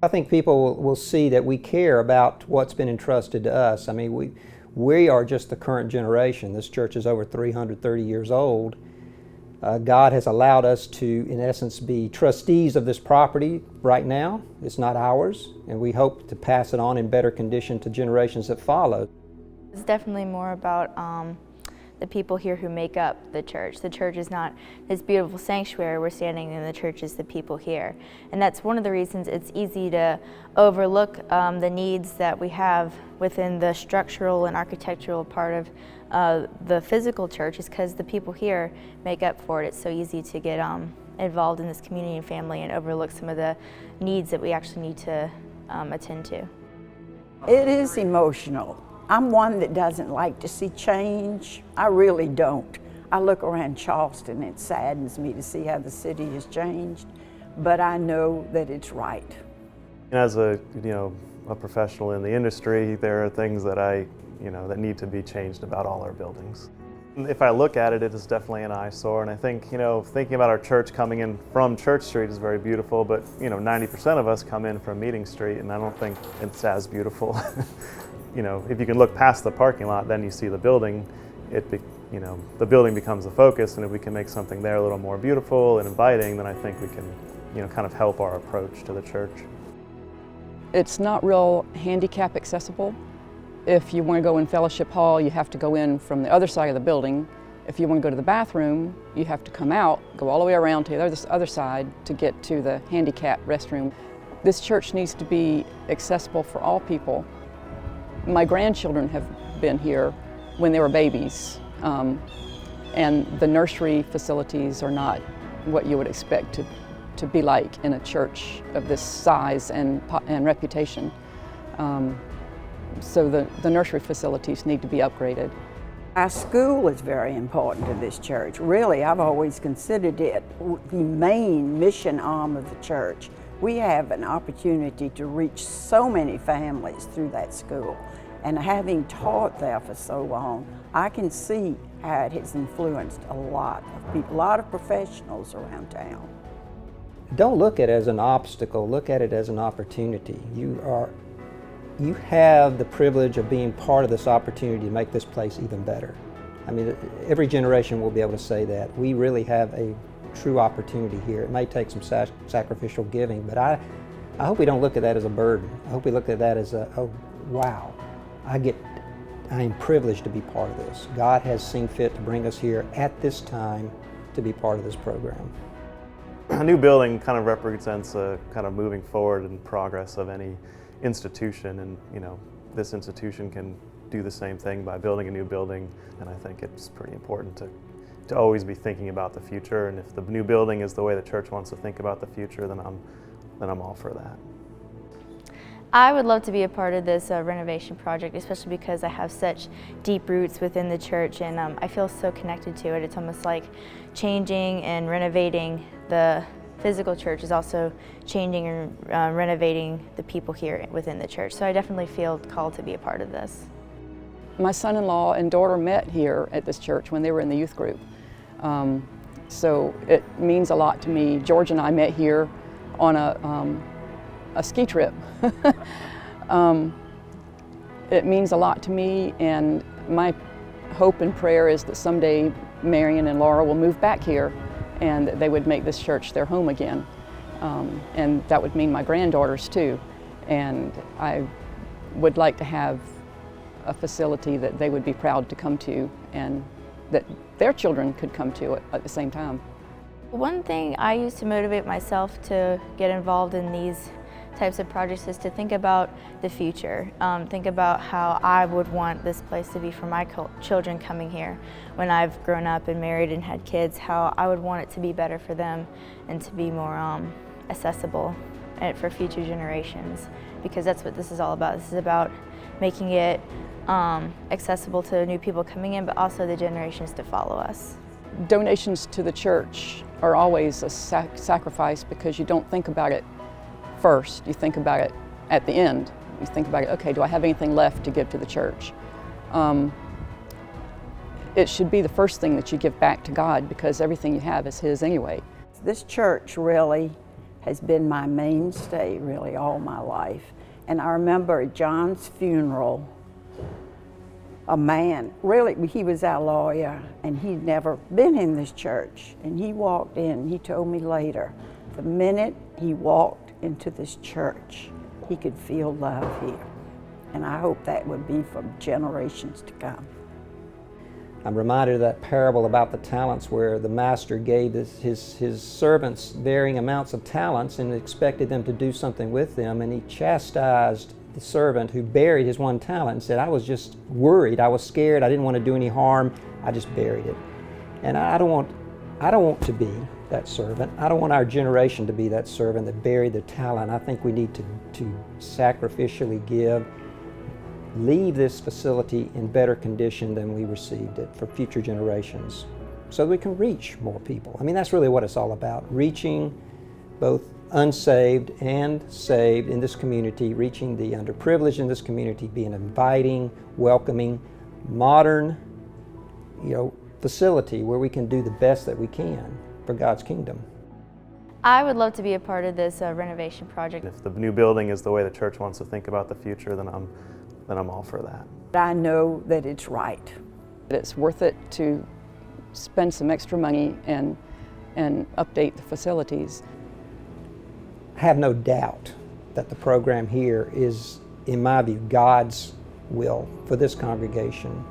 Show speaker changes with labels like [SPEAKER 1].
[SPEAKER 1] I think people will see that we care about what's been entrusted to us. I mean, we are just the current generation. This church is over 330 years old. God has allowed us to, in essence, be trustees of this property right now. It's not ours, and we hope to pass it on in better condition to generations that follow.
[SPEAKER 2] It's definitely more about the people here who make up the church. The church is not this beautiful sanctuary we're standing in, the church is the people here. And that's one of the reasons it's easy to overlook the needs that we have within the structural and architectural part of the physical church, is because the people here make up for it. It's so easy to get involved in this community and family and overlook some of the needs that we actually need to attend to.
[SPEAKER 3] It is emotional. I'm one that doesn't like to see change. I really don't. I look around Charleston, it saddens me to see how the city has changed, but I know that it's right.
[SPEAKER 4] As a professional in the industry, there are things that that need to be changed about all our buildings. If I look at it, it is definitely an eyesore, and I think, thinking about our church coming in from Church Street is very beautiful, but 90% of us come in from Meeting Street, and I don't think it's as beautiful. If you can look past the parking lot, then you see the building. The building becomes the focus, and if we can make something there a little more beautiful and inviting, then I think we can, kind of help our approach to the church.
[SPEAKER 5] It's not real handicap accessible. If you want to go in Fellowship Hall, you have to go in from the other side of the building. If you want to go to the bathroom, you have to come out, go all the way around to the other side to get to the handicap restroom. This church needs to be accessible for all people. My grandchildren have been here when they were babies, and the nursery facilities are not what you would expect to be like in a church of this size and reputation. So the nursery facilities need to be upgraded.
[SPEAKER 3] Our school is very important to this church. Really, I've always considered it the main mission arm of the church. We have an opportunity to reach so many families through that school. And having taught there for so long, I can see how it has influenced a lot of people, a lot of professionals around town.
[SPEAKER 1] Don't look at it as an obstacle, look at it as an opportunity. You have the privilege of being part of this opportunity to make this place even better. I mean, every generation will be able to say that. We really have a true opportunity here. It may take some sacrificial giving, but I hope we don't look at that as a burden. I hope we look at that as oh, wow, I am privileged to be part of this. God has seen fit to bring us here at this time to be part of this program.
[SPEAKER 4] A new building kind of represents a kind of moving forward in progress of any institution, and this institution can do the same thing by building a new building, and I think it's pretty important to always be thinking about the future, and if the new building is the way the church wants to think about the future, then I'm all for that.
[SPEAKER 2] I would love to be a part of this renovation project, especially because I have such deep roots within the church, and I feel so connected to it. It's almost like changing and renovating the physical church is also changing and renovating the people here within the church. So I definitely feel called to be a part of this.
[SPEAKER 5] My son-in-law and daughter met here at this church when they were in the youth group. So it means a lot to me. George and I met here on a ski trip. It means a lot to me, and my hope and prayer is that someday Marion and Laura will move back here and they would make this church their home again. And that would mean my granddaughters too. And I would like to have a facility that they would be proud to come to and that their children could come to at the same time.
[SPEAKER 2] One thing I use to motivate myself to get involved in these types of projects is to think about the future. Think about how I would want this place to be for my children coming here. When I've grown up and married and had kids, how I would want it to be better for them and to be more accessible for future generations, because that's what this is all about. This is about making it accessible to new people coming in, but also the generations to follow us.
[SPEAKER 5] Donations to the church are always a sacrifice because you don't think about it first. You think about it at the end. You think about it, okay, do I have anything left to give to the church? It should be the first thing that you give back to God, because everything you have is His anyway.
[SPEAKER 3] This church really has been my mainstay really all my life. And I remember at John's funeral, a man, really, he was our lawyer, and he'd never been in this church. And he walked in, he told me later, the minute he walked into this church, he could feel love here. And I hope that would be for generations to come.
[SPEAKER 1] I'm reminded of that parable about the talents where the master gave his servants varying amounts of talents and expected them to do something with them, and he chastised the servant who buried his one talent and said, I was just worried, I was scared, I didn't want to do any harm, I just buried it. And I don't want to be that servant. I don't want our generation to be that servant that buried their talent. I think we need to sacrificially give, leave this facility in better condition than we received it for future generations so that we can reach more people. I mean, that's really what it's all about, reaching both unsaved and saved in this community, reaching the underprivileged in this community, being inviting, welcoming, modern, facility where we can do the best that we can for God's kingdom.
[SPEAKER 2] I would love to be a part of this renovation project.
[SPEAKER 4] If the new building is the way the church wants to think about the future, then I'm all for that.
[SPEAKER 3] I know that it's right.
[SPEAKER 5] It's worth it to spend some extra money and update the facilities.
[SPEAKER 1] I have no doubt that the program here is, in my view, God's will for this congregation.